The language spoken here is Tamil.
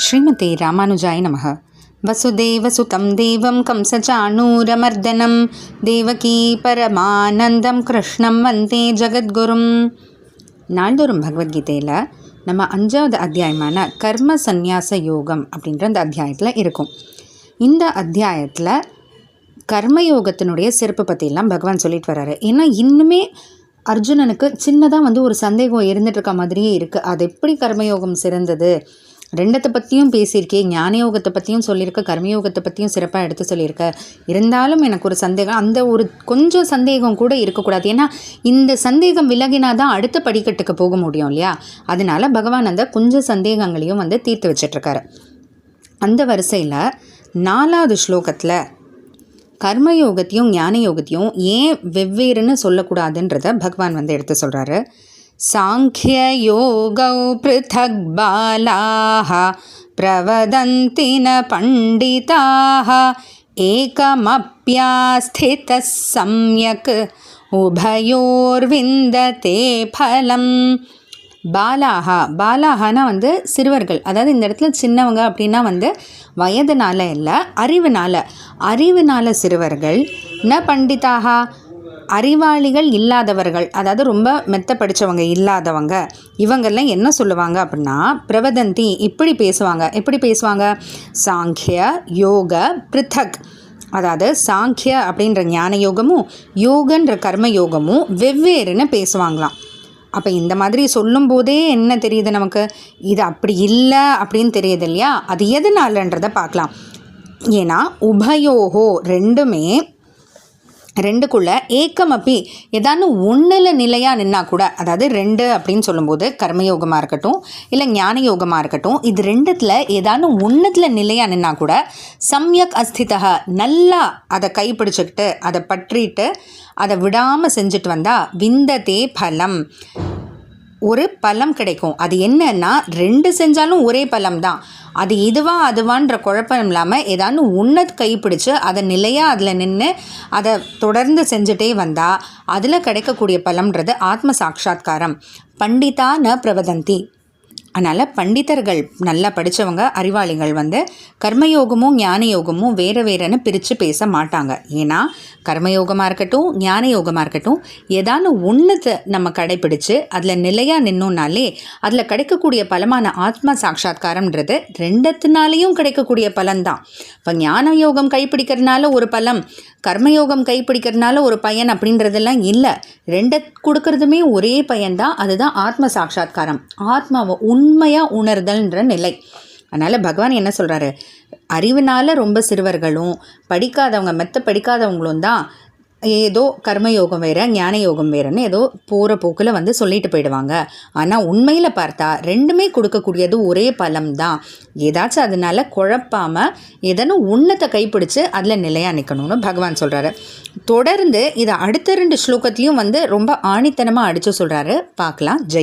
ஸ்ரீமதே ராமானுஜாய நமः. வசுதேவசுதம் தேவம் கம்சச்சாணூரமர்தனம் தேவகீ பரமானந்தம் கிருஷ்ணம் வந்தே ஜகத்குரும். நாள்தோறும் பகவத்கீதையில் நம்ம 5வது அத்தியாயமான கர்ம சந்நியாச யோகம் அப்படின்ற அந்த அத்தியாயத்தில் இருக்கும். இந்த அத்தியாயத்தில் கர்மயோகத்தினுடைய சிறப்பு பற்றியெல்லாம் பகவான் சொல்லிட்டு வர்றாரு. ஏன்னா இன்னுமே அர்ஜுனனுக்கு சின்னதாக ஒரு சந்தேகம் இருந்துகிட்ருக்க மாதிரியே இருக்குது. அது எப்படி கர்மயோகம் சிறந்தது, ரெண்டத்தை பற்றியும் பேசியிருக்கேன், ஞான யோகத்தை பற்றியும் சொல்லியிருக்க, கர்மயோகத்தை பற்றியும் சிறப்பாக எடுத்து சொல்லியிருக்க. இருந்தாலும் எனக்கு ஒரு சந்தேகம், அந்த ஒரு கொஞ்சம் சந்தேகம் கூட இருக்கக்கூடாது. ஏன்னா இந்த சந்தேகம் விலகினா தான் அடுத்த படிக்கட்டுக்கு போக முடியும் இல்லையா? அதனால பகவான் அந்த கொஞ்சம் சந்தேகங்களையும் தீர்த்து வச்சிட்ருக்காரு. அந்த வரிசையில் 4வது ஸ்லோகத்தில் கர்மயோகத்தையும் ஞான யோகத்தையும் ஏன் வெவ்வேறுன்னு சொல்லக்கூடாதுன்றதை பகவான் எடுத்து சொல்கிறாரு. சாங்கிய யோகௌ ப்ருதக் பாலாஹ பிரவதந்தி ந பண்டிதாஹ ஏகமப்யாஸ்திதः சம்யக் உபயோர்விந்ததே பலம். பாலாஹானா சிறுவர்கள், அதாவது இந்த இடத்துல சின்னவங்க அப்படின்னா வயதுனால இல்லை, அறிவுனால சிறுவர்கள். ந பண்டிதாகா, அறிவாளிகள் இல்லாதவர்கள், அதாவது ரொம்ப மெத்த படித்தவங்க இல்லாதவங்க. இவங்கெல்லாம் என்ன சொல்லுவாங்க அப்படின்னா பிரவதந்தி, இப்படி பேசுவாங்க. சாங்கிய யோக பிருத்தக், அதாவது சாங்கிய அப்படின்ற ஞான யோகமும் யோகன்ற கர்ம யோகமும் வெவ்வேறுன்னு பேசுவாங்களாம். அப்போ இந்த மாதிரி சொல்லும்போதே என்ன தெரியுது நமக்கு, இது அப்படி இல்லை அப்படின்னு தெரியுது இல்லையா? அது எதனாலன்றதை பார்க்கலாம். ஏன்னா உபயோகோ ரெண்டுக்குள்ளே ஏக்கமப்பி ஏதானு ஒன்றில் நிலையாக நின்னா கூட, அதாவது 2 அப்படின்னு சொல்லும்போது கர்மயோகமாக இருக்கட்டும் இல்லை ஞான யோகமாக இருக்கட்டும், இது ரெண்டுத்தில் ஏதானு ஒன்றுத்தில் நிலையாக நின்னா கூட சம்யக் அஸ்திதக, நல்லா அதை கைப்பிடிச்சிக்கிட்டு அதை பற்றிட்டு அதை விடாமல் செஞ்சுட்டு வந்தால் விந்ததே பலம், ஒரு பலம் கிடைக்கும். அது என்னன்னா 2 செஞ்சாலும் ஒரே பலம் தான். அது அதுவான்ற குழப்பம் இல்லாமல் ஏதானு ஒன்றை கைப்பிடிச்சு அதை நிலையாக அதில் நின்று அதை தொடர்ந்து செஞ்சுட்டே வந்தால் அதில் கிடைக்கக்கூடிய பலம்ன்றது ஆத்ம சாட்சா்காரம். பண்டிதா ந பிரவதந்தி. அதனால் பண்டிதர்கள், நல்லா படித்தவங்க, அறிவாளிகள் கர்மயோகமும் ஞான யோகமும் வேறுன்னு பிரித்து பேச மாட்டாங்க. ஏன்னா கர்மயோகமாக இருக்கட்டும் ஞான யோகமாக இருக்கட்டும், ஏதானு ஒன்றுத்தை நம்ம கடைப்பிடிச்சு அதில் நிலையாக நின்னோன்னாலே அதில் கிடைக்கக்கூடிய பலமான ஆத்ம சாட்சா்காரம்ன்றது 2த்தினாலேயும் கிடைக்கக்கூடிய பலன்தான். இப்போ ஞான யோகம் கைப்பிடிக்கிறதுனால ஒரு பலம், கர்மயோகம் கைப்பிடிக்கிறதுனால ஒரு பயன் அப்படின்றதெல்லாம் இல்லை. 2 கொடுக்கறதுமே ஒரே பயன்தான். அதுதான் ஆத்ம சாட்சா்காரம், ஆத்மாவை உண்மையாக உணர்தல்ன்ற நிலை. அதனால் பகவான் என்ன சொல்கிறாரு, அறிவினால் ரொம்ப சிறுவர்களும் மெத்த படிக்காதவங்களும் தான் ஏதோ கர்மயோகம் வேறு ஞான யோகம் வேறுன்னு ஏதோ போகிற போக்கில் சொல்லிட்டு போயிடுவாங்க. ஆனால் உண்மையில் பார்த்தா 2மே கொடுக்கக்கூடியது ஒரே பலம் தான். ஏதாச்சும் அதனால் குழப்பாமல் ஏதனும் ஒன்றத்தை கைப்பிடிச்சு அதில் நிலையாக நிற்கணும்னு பகவான் சொல்கிறாரு. தொடர்ந்து இதை அடுத்த 2 ஸ்லோகத்துலேயும் ரொம்ப ஆணித்தனமாக அடித்து சொல்கிறாரு. பார்க்கலாம். ஜெய்.